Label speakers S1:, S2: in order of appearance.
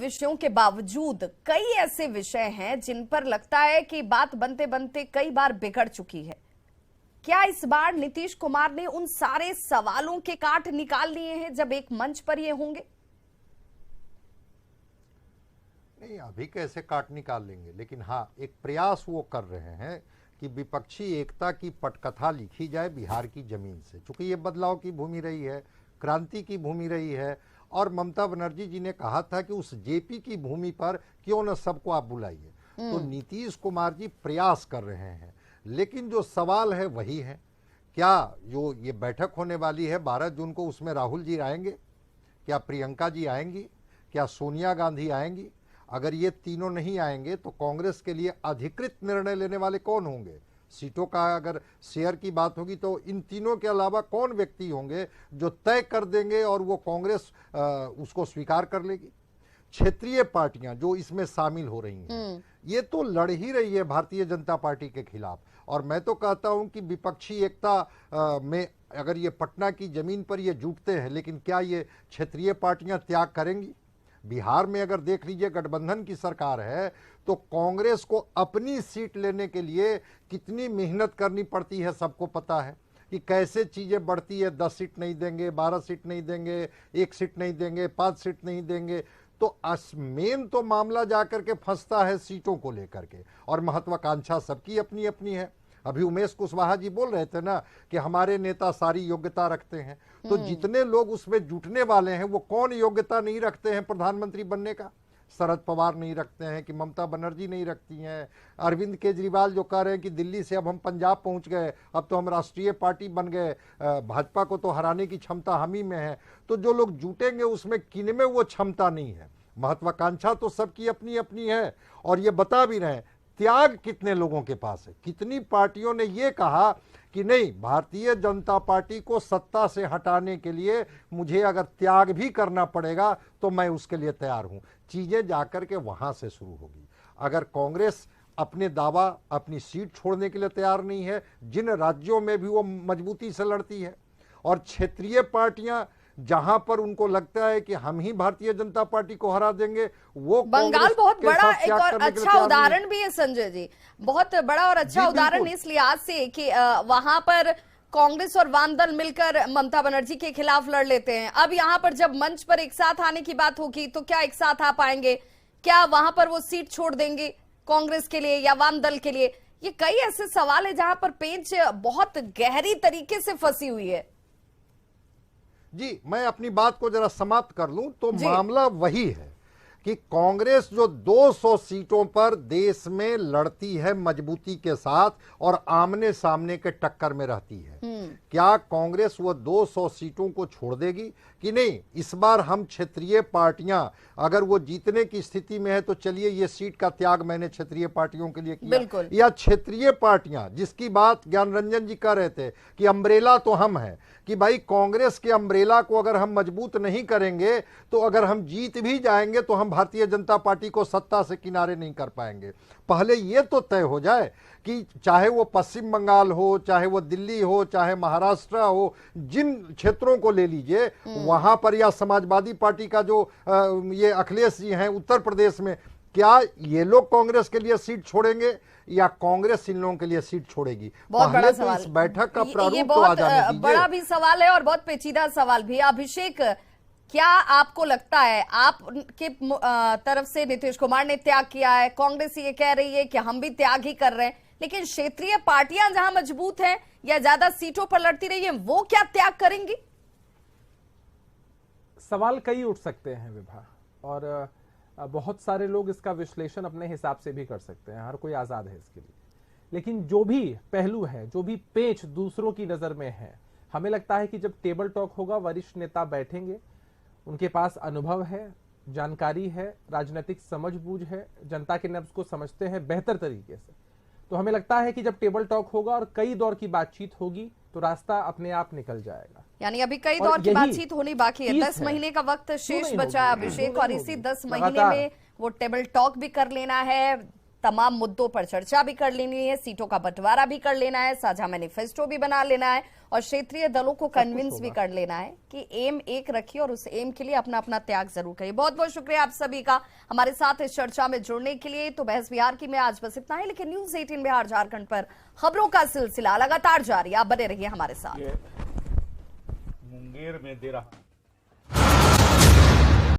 S1: विषयों के बावजूद कई ऐसे विषय हैं जिन पर लगता है कि बात बनते बनते कई बार बिगड़ चुकी है। क्या इस बार नीतीश कुमार ने उन सारे सवालों के काट निकाल लिए हैं जब एक मंच पर ये होंगे?
S2: नहीं, अभी कैसे काट निकाल लेंगे, लेकिन हाँ, एक प्रयास वो कर रहे हैं कि विपक्षी एकता की पटकथा लिखी जाए बिहार की जमीन से। चूंकि ये बदलाव की भूमि रही है, क्रांति की भूमि रही है, और ममता बनर्जी जी ने कहा था कि उस जेपी की भूमि पर क्यों न सबको आप बुलाइए। तो नीतीश कुमार जी प्रयास कर रहे हैं, लेकिन जो सवाल है वही है, क्या जो ये बैठक होने वाली है 12 जून को, उसमें राहुल जी आएंगे? क्या प्रियंका जी आएंगी? क्या सोनिया गांधी आएंगी? अगर ये तीनों नहीं आएंगे तो कांग्रेस के लिए अधिकृत निर्णय लेने वाले कौन होंगे? सीटों का अगर शेयर की बात होगी तो इन तीनों के अलावा कौन व्यक्ति होंगे जो तय कर देंगे और वो कांग्रेस उसको स्वीकार कर लेगी? क्षेत्रीय पार्टियां जो इसमें शामिल हो रही हैं, ये तो लड़ ही रही है भारतीय जनता पार्टी के खिलाफ। और मैं तो कहता हूं कि विपक्षी एकता में अगर ये पटना की जमीन पर ये जुटते हैं, लेकिन क्या ये क्षेत्रीय पार्टियां त्याग करेंगी? बिहार में अगर देख लीजिए गठबंधन की सरकार है, तो कांग्रेस को अपनी सीट लेने के लिए कितनी मेहनत करनी पड़ती है सबको पता है कि कैसे चीजें बढ़ती है। 10 सीट नहीं देंगे, 12 सीट नहीं देंगे, 1 सीट नहीं देंगे, 5 सीट नहीं देंगे। तो मेन तो मामला जाकर के फंसता है सीटों को लेकर के, और महत्वाकांक्षा सबकी अपनी अपनी है। अभी उमेश कुशवाहा जी बोल रहे थे ना कि हमारे नेता सारी योग्यता रखते हैं, तो जितने लोग उसमें जुटने वाले हैं वो कौन योग्यता नहीं रखते हैं प्रधानमंत्री बनने का? शरद पवार नहीं रखते हैं कि ममता बनर्जी नहीं रखती हैं? अरविंद केजरीवाल जो कह रहे हैं कि दिल्ली से अब हम पंजाब पहुंच गए, अब तो हम राष्ट्रीय पार्टी बन गए, भाजपा को तो हराने की क्षमता हम ही में है। तो जो लोग जुटेंगे उसमें किन में वो क्षमता नहीं है? महत्वाकांक्षा तो सबकी अपनी अपनी है, और ये बता भी रहे हैं त्याग कितने लोगों के पास है। कितनी पार्टियों ने ये कहा कि नहीं, भारतीय जनता पार्टी को सत्ता से हटाने के लिए मुझे अगर त्याग भी करना पड़ेगा तो मैं उसके लिए तैयार हूं। चीजें जाकर के वहां से शुरू होगी। अगर कांग्रेस अपने दावा, अपनी सीट छोड़ने के लिए तैयार नहीं है, जिन राज्यों में भी वो मजबूती से लड़ती है, और क्षेत्रीय पार्टियां जहां पर उनको लगता है कि हम ही भारतीय जनता पार्टी को हरा देंगे, वो
S1: बंगाल बहुत बड़ा एक और अच्छा उदाहरण भी है संजय जी, बहुत बड़ा और अच्छा उदाहरण इस लिहाज से कि वहां पर कांग्रेस और वाम दल मिलकर ममता बनर्जी के खिलाफ लड़ लेते हैं। अब यहाँ पर जब मंच पर एक साथ आने की बात होगी तो क्या एक साथ आ पाएंगे? क्या वहां पर वो सीट छोड़ देंगे कांग्रेस के लिए या वाम दल के लिए? ये कई ऐसे सवाल है जहां पर पेंच बहुत गहरी तरीके से फंसी हुई है।
S2: जी, मैं अपनी बात को जरा समाप्त कर लूं तो मामला वही है कि कांग्रेस जो 200 सीटों पर देश में लड़ती है मजबूती के साथ और आमने सामने के टक्कर में रहती है, क्या कांग्रेस वो 200 सीटों को छोड़ देगी कि नहीं? इस बार हम क्षेत्रीय पार्टियां अगर वो जीतने की स्थिति में है तो चलिए ये सीट का त्याग मैंने क्षेत्रीय पार्टियों के लिए किया, या क्षेत्रीय पार्टियां जिसकी बात ज्ञान रंजन जी कर रहे थे कि अम्ब्रेला तो हम हैं, कि भाई कांग्रेस के अम्ब्रेला को अगर हम मजबूत नहीं करेंगे तो अगर हम जीत भी जाएंगे तो हम भारतीय जनता पार्टी को सत्ता से किनारे नहीं कर पाएंगे। पहले ये तो तय हो जाए कि चाहे वो पश्चिम बंगाल हो, चाहे वो दिल्ली हो, चाहे महाराष्ट्र हो, जिन क्षेत्रों को ले लीजिए वहां पर, या समाजवादी पार्टी का जो ये अखिलेश जी हैं उत्तर प्रदेश में, क्या ये लोग कांग्रेस के लिए सीट छोड़ेंगे या कांग्रेस इन लोगों के लिए सीट छोड़ेगी?
S1: बहुत बड़ा सवाल।
S2: इस बैठक का प्रारूप
S1: ये
S2: तो आ जाने दीजिए।
S1: बड़ा भी सवाल है और बहुत पेचीदा सवाल भी। अभिषेक, क्या आपको लगता है आपके तरफ से नीतीश कुमार ने त्याग किया है, कांग्रेस ये कह रही है कि हम भी त्याग ही कर रहे हैं, लेकिन क्षेत्रीय पार्टियां जहां मजबूत हैं या ज्यादा सीटों पर लड़ती रही है वो क्या त्याग करेंगी?
S3: सवाल कई उठ सकते हैं विभा, और बहुत सारे लोग इसका विश्लेषण अपने हिसाब से भी कर सकते हैं, हर कोई आजाद है इसके लिए। लेकिन जो भी पहलू है, जो भी पेच दूसरों की नजर में है, हमें लगता है कि जब टेबल टॉक होगा, वरिष्ठ नेता बैठेंगे, उनके पास अनुभव है, जानकारी है, राजनीतिक समझबूझ है, जनता के नब्ज को समझते हैं बेहतर तरीके से। तो हमें लगता है कि जब टेबल टॉक होगा और कई दौर की बातचीत होगी तो रास्ता अपने आप निकल जाएगा।
S1: यानी अभी कई दौर की बातचीत होनी बाकी है, 10 महीने का वक्त शेष बचा है अभिषेक, और इसी 10 महीने में वो टेबल टॉक भी कर लेना है, तमाम मुद्दों पर चर्चा भी कर लेनी है, सीटों का बंटवारा भी कर लेना है, साझा मैनिफेस्टो भी बना लेना है और क्षेत्रीय दलों को कन्विंस भी कर लेना है कि एम एक रखिए और उस एम के लिए अपना अपना त्याग जरूर करिए। बहुत बहुत शुक्रिया आप सभी का हमारे साथ इस चर्चा में जुड़ने के लिए। तो बहस बिहार की में आज बस इतना ही, लेकिन न्यूज 18 बिहार झारखंड पर खबरों का सिलसिला लगातार जारी। आप बने रहिए हमारे साथ।
S4: मुंगेर में दे रहा